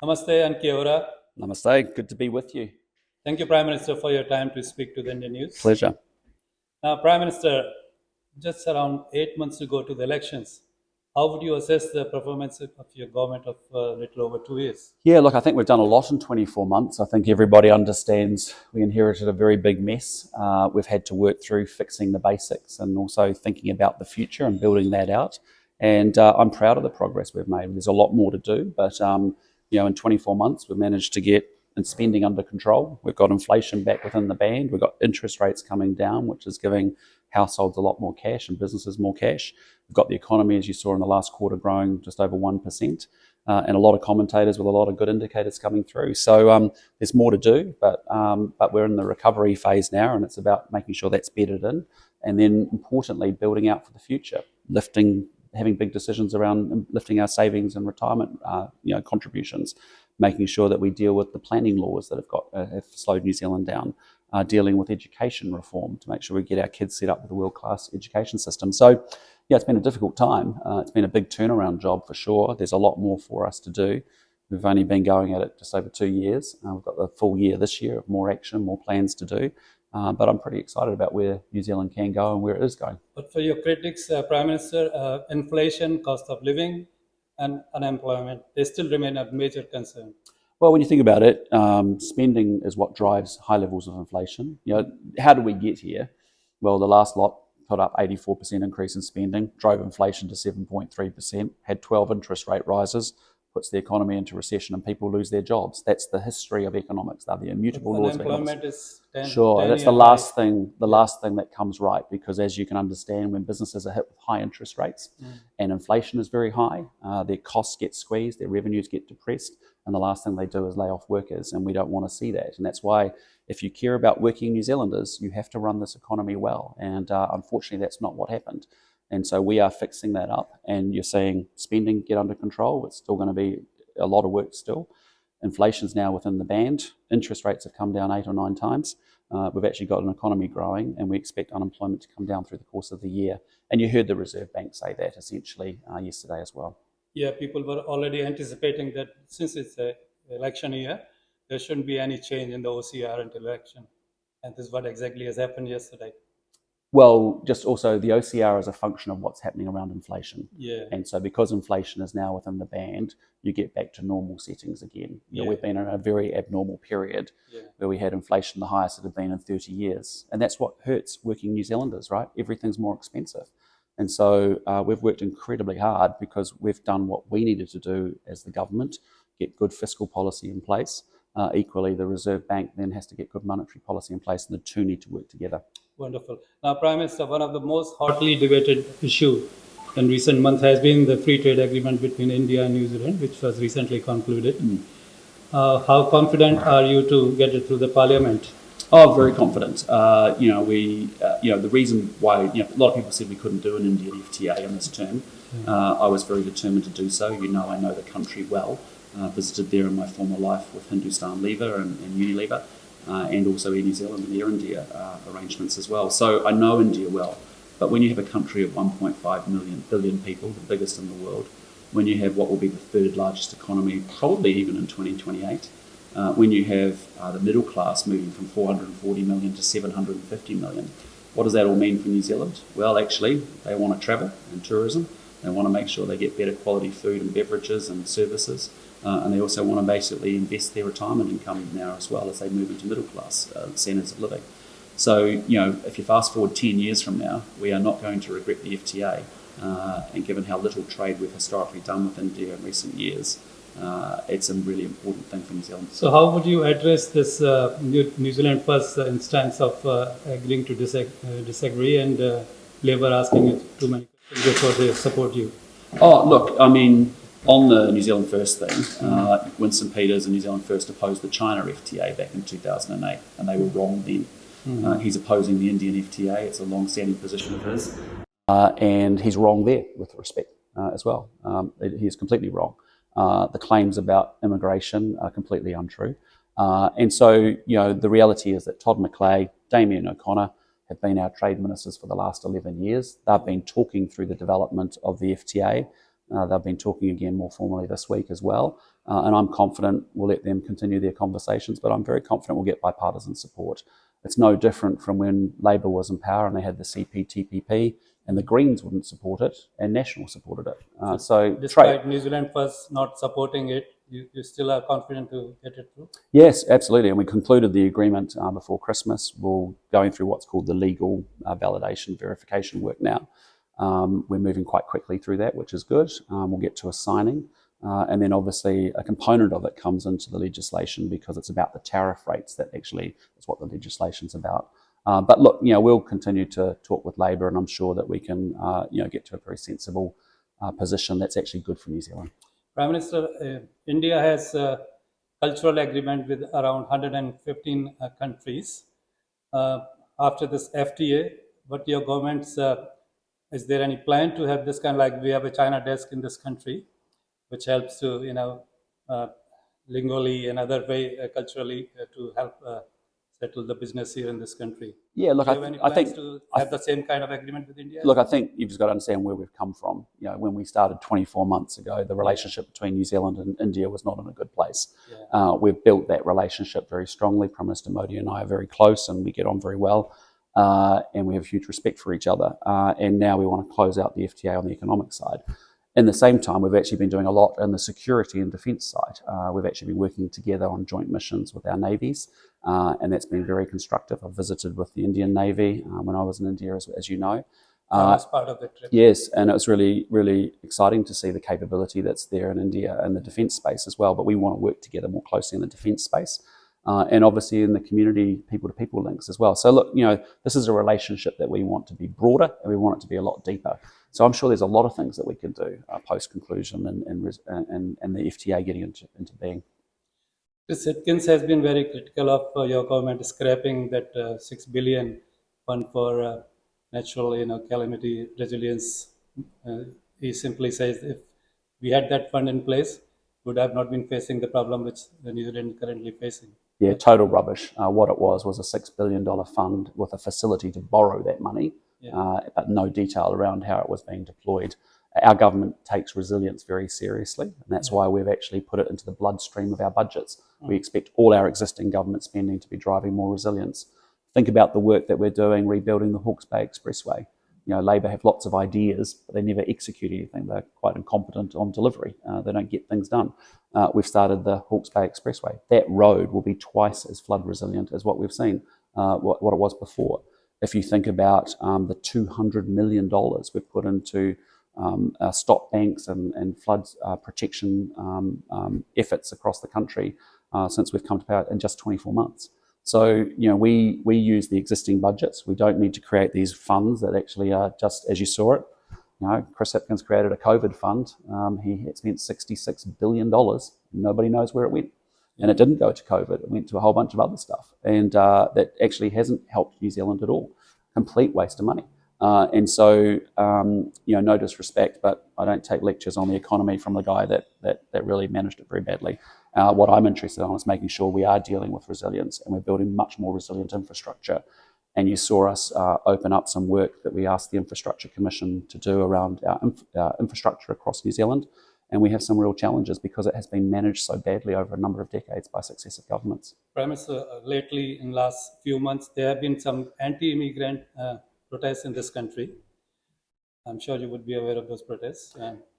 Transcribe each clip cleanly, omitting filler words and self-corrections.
Namaste and Kia ora. Namaste, good to be with you. Thank you, Prime Minister, for your time to speak to the Indian News. Pleasure. Now, Prime Minister, just around 8 months to go to the elections, how would you assess the performance of your government of a little over 2 years? Yeah, look, I think we've done a lot in 24 months. I think everybody understands we inherited a very big mess. We've had to work through fixing the basics and also thinking about the future and building that out. And I'm proud of the progress we've made. There's a lot more to do, but in 24 months, we've managed to get spending under control. We've got inflation back within the band. We've got interest rates coming down, which is giving households a lot more cash and businesses more cash. We've got the economy, as you saw in the last quarter, growing just over 1%, and a lot of commentators with a lot of good indicators coming through. So there's more to do, but we're in the recovery phase now, and it's about making sure that's bedded in, and then importantly, building out for the future, having big decisions around lifting our savings and retirement contributions, making sure that we deal with the planning laws that have slowed New Zealand down, dealing with education reform to make sure we get our kids set up with a world-class education system. So, yeah, it's been a difficult time. It's been a big turnaround job for sure. There's a lot more for us to do. We've only been going at it just over 2 years. We've got the full year this year of more action, more plans to do. But I'm pretty excited about where New Zealand can go and where it is going. But for your critics, Prime Minister, inflation, cost of living, and unemployment, they still remain a major concern. Well, when you think about it, spending is what drives high levels of inflation. How do we get here? Well, the last lot put up 84% increase in spending, drove inflation to 7.3%, had 12 interest rate rises, puts the economy into recession and people lose their jobs. That's the history of economics. They're the immutable laws of economics. Unemployment is 10. Sure, that's the last thing that comes right, because as you can understand, when businesses are hit with high interest rates and inflation is very high, their costs get squeezed, their revenues get depressed, and the last thing they do is lay off workers, and we don't want to see that. And that's why if you care about working New Zealanders, you have to run this economy well. And unfortunately, that's not what happened. And so we are fixing that up, and you're seeing spending get under control. It's still going to be a lot of work still. Inflation's now within the band. Interest rates have come down 8 or 9 times. We've actually got an economy growing, and we expect unemployment to come down through the course of the year. And you heard the Reserve Bank say that essentially yesterday as well. Yeah, people were already anticipating that since it's an election year, there shouldn't be any change in the OCR until election. And this is what exactly has happened yesterday. Well, just also the OCR is a function of what's happening around inflation. Yeah. And so because inflation is now within the band, you get back to normal settings again. We've been in a very abnormal period where we had inflation the highest it had been in 30 years. And that's what hurts working New Zealanders, right? Everything's more expensive. And so we've worked incredibly hard because we've done what we needed to do as the government, get good fiscal policy in place. Equally, the Reserve Bank then has to get good monetary policy in place, and the two need to work together. Wonderful. Now, Prime Minister, one of the most hotly debated issues in recent months has been the free trade agreement between India and New Zealand, which was recently concluded. How confident are you to get it through the Parliament? Oh, very confident. The reason why a lot of people said we couldn't do an Indian FTA in this term, I was very determined to do so. I know the country well. Visited there in my former life with Hindustan Lever and Unilever, and also Air New Zealand and Air India arrangements as well. So I know India well. But when you have a country of 1.5 billion people, the biggest in the world, when you have what will be the third largest economy, probably even in 2028, when you have the middle class moving from 440 million to 750 million, what does that all mean for New Zealand? Well, actually, they want to travel and tourism. They want to make sure they get better quality food and beverages and services. And they also want to basically invest their retirement income now as well as they move into middle class centres of living. So, if you fast forward 10 years from now, we are not going to regret the FTA. And given how little trade we've historically done with India in recent years, it's a really important thing for New Zealand. So how would you address this New Zealand first instance of agreeing to disagree and Labour asking you too many questions before they support you? Oh, look, on the New Zealand First thing, Winston Peters and New Zealand First opposed the China FTA back in 2008, and they were wrong then. He's opposing the Indian FTA. It's a long-standing position of his. And he's wrong there with respect as well. He's completely wrong. The claims about immigration are completely untrue. And so, the reality is that Todd McClay, Damien O'Connor have been our trade ministers for the last 11 years. They've been talking through the development of the FTA. They've been talking again more formally this week as well. And I'm confident we'll let them continue their conversations, but I'm very confident we'll get bipartisan support. It's no different from when Labor was in power and they had the CPTPP and the Greens wouldn't support it and National supported it. So despite New Zealand first not supporting it, you still are confident to get it through? Yes, absolutely. And we concluded the agreement before Christmas. We're going through what's called the legal validation verification work now. We're moving quite quickly through that, which is good. We'll get to a signing. And then obviously a component of it comes into the legislation because it's about the tariff rates that actually is what the legislation's about. But look, we'll continue to talk with Labor, and I'm sure that we can, get to a very sensible position that's actually good for New Zealand. Prime Minister, India has a cultural agreement with around 115 countries. After this FTA, what your government's, is there any plan to have this kind of like we have a China desk in this country, which helps to, lingually and other way, culturally, to help settle the business here in this country? Yeah, look, Do you have any plans to have the same kind of agreement with India? Look, I think you've just got to understand where we've come from. When we started 24 months ago, the relationship between New Zealand and India was not in a good place. Yeah. We've built that relationship very strongly. Prime Minister Modi and I are very close and we get on very well. And we have huge respect for each other. And now we want to close out the FTA on the economic side. In the same time, we've actually been doing a lot in the security and defence side. We've actually been working together on joint missions with our navies, and that's been very constructive. I've visited with the Indian Navy when I was in India, as you know. I was part of the trip. Yes, and it was really, really exciting to see the capability that's there in India and the defence space as well. But we want to work together more closely in the defence space. And obviously in the community people-to-people links as well. So look, this is a relationship that we want to be broader and we want it to be a lot deeper. So I'm sure there's a lot of things that we can do post-conclusion and the FTA getting into being. Chris Atkins has been very critical of your government scrapping that 6 billion fund for natural calamity resilience. He simply says if we had that fund in place, we would have not been facing the problem which the New Zealand currently facing. Yeah, total rubbish. What it was a $6 billion fund with a facility to borrow that money, but no detail around how it was being deployed. Our government takes resilience very seriously, and that's why we've actually put it into the bloodstream of our budgets. We expect all our existing government spending to be driving more resilience. Think about the work that we're doing, rebuilding the Hawke's Bay Expressway. Labor have lots of ideas, but they never execute anything. They're quite incompetent on delivery. They don't get things done. We've started the Hawke's Bay Expressway. That road will be twice as flood resilient as what we've seen, what it was before. If you think about the $200 million we've put into stop banks and flood protection efforts across the country since we've come to power in just 24 months. So, we use the existing budgets. We don't need to create these funds that actually are just as you saw it. Chris Hipkins created a COVID fund. He spent $66 billion. Nobody knows where it went. And it didn't go to COVID. It went to a whole bunch of other stuff. And that actually hasn't helped New Zealand at all. Complete waste of money. And so, no disrespect, but I don't take lectures on the economy from the guy that really managed it very badly. What I'm interested in is making sure we are dealing with resilience and we're building much more resilient infrastructure. And you saw us open up some work that we asked the Infrastructure Commission to do around our infrastructure across New Zealand. And we have some real challenges because it has been managed so badly over a number of decades by successive governments. Prime Minister, lately in the last few months, there have been some anti-immigrant protests in this country. I'm sure you would be aware of those protests.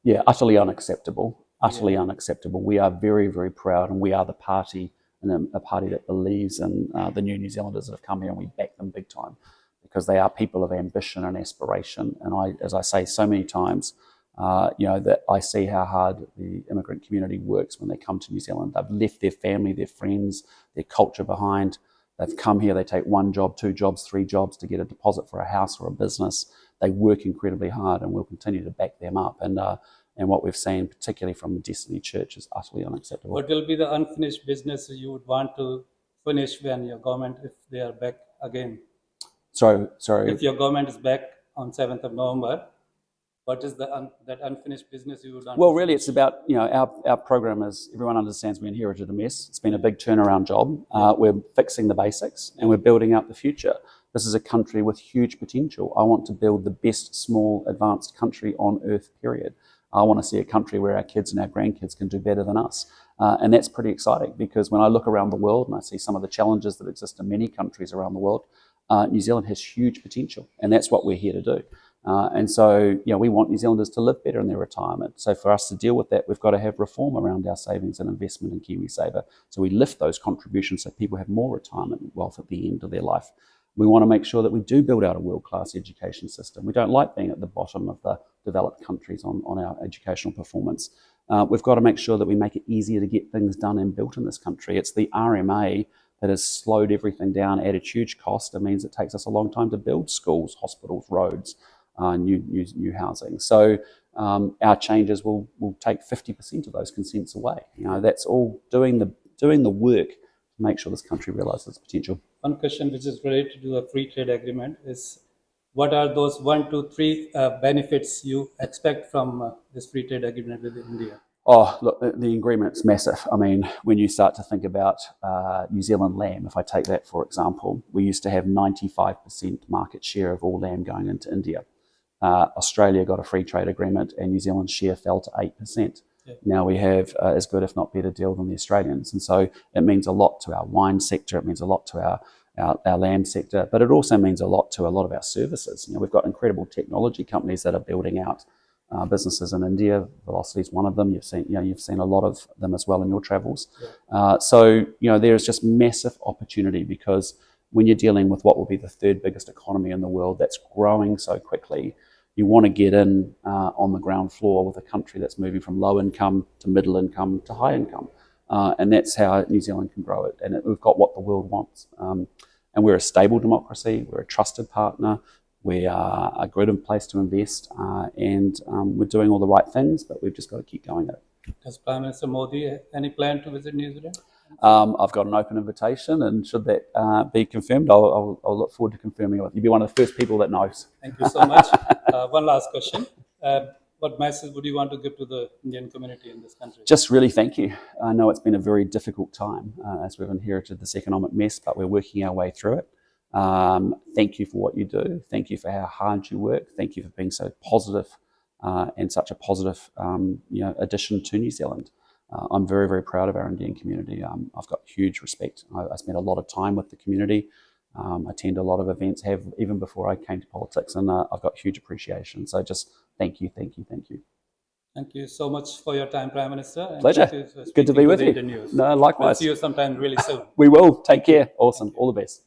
Yeah, utterly unacceptable. Utterly unacceptable. We are very, very proud, and we are the party, and a party that believes in the new New Zealanders that have come here, and we back them big time because they are people of ambition and aspiration. And as I say so many times, that I see how hard the immigrant community works when they come to New Zealand. They've left their family, their friends, their culture behind. They've come here, they take 1 job, 2 jobs, 3 jobs to get a deposit for a house or a business. They work incredibly hard, and we'll continue to back them up. And what we've seen, particularly from the Destiny Church, is utterly unacceptable. What will be the unfinished business you would want to finish when your government, if they are back again? Sorry. If your government is back on 7th of November, what is that unfinished business you would want? Well, really, it's about, our program is, everyone understands we inherited a mess. It's been a big turnaround job. We're fixing the basics and we're building out the future. This is a country with huge potential. I want to build the best small advanced country on earth, period. I want to see a country where our kids and our grandkids can do better than us. And that's pretty exciting, because when I look around the world and I see some of the challenges that exist in many countries around the world, New Zealand has huge potential, and that's what we're here to do. And so, we want New Zealanders to live better in their retirement. So for us to deal with that, we've got to have reform around our savings and investment in KiwiSaver. So we lift those contributions so people have more retirement wealth at the end of their life. We want to make sure that we do build out a world-class education system. We don't like being at the bottom of the developed countries on our educational performance. We've got to make sure that we make it easier to get things done and built in this country. It's the RMA that has slowed everything down, added huge cost. It means it takes us a long time to build schools, hospitals, roads, new housing. So our changes will take 50% of those consents away. That's all doing the work to make sure this country realises its potential. One question which is related to the free trade agreement is, what are those 1, 2, 3 benefits you expect from this free trade agreement with India? Oh, look, the agreement's massive. I mean, when you start to think about New Zealand lamb, if I take that for example, we used to have 95% market share of all lamb going into India. Australia got a free trade agreement and New Zealand's share fell to 8%. Yeah. Now we have as good, if not better, deal than the Australians. And so it means a lot to our wine sector, it means a lot to our lamb sector, but it also means a lot to a lot of our services. We've got incredible technology companies that are building out businesses in India. Velocity is one of them. You've seen a lot of them as well in your travels. Yeah. So there is just massive opportunity, because when you're dealing with what will be the third biggest economy in the world that's growing so quickly, you want to get in on the ground floor with a country that's moving from low income to middle income to high income. And that's how New Zealand can grow it. And we've got what the world wants. And we're a stable democracy, we're a trusted partner, we are a good place to invest, and we're doing all the right things, but we've just got to keep going at it. Does Prime Minister Modi any plan to visit New Zealand? I've got an open invitation, and should that be confirmed, I'll look forward to confirming it. You'll be one of the first people that knows. Thank you so much. One last question. What message would you want to give to the Indian community in this country? Just really thank you. I know it's been a very difficult time as we've inherited this economic mess, but we're working our way through it. Thank you for what you do. Thank you for how hard you work. Thank you for being so positive and such a positive addition to New Zealand. I'm very, very proud of our Indian community. I've got huge respect. I spend a lot of time with the community. Attend a lot of events, have even before I came to politics, and I've got huge appreciation. So just thank you, thank you, thank you. Thank you so much for your time, Prime Minister. And pleasure. Good to be with you. IndianNews. No, likewise. We'll see you sometime really soon. We will. Take care. Awesome. All the best.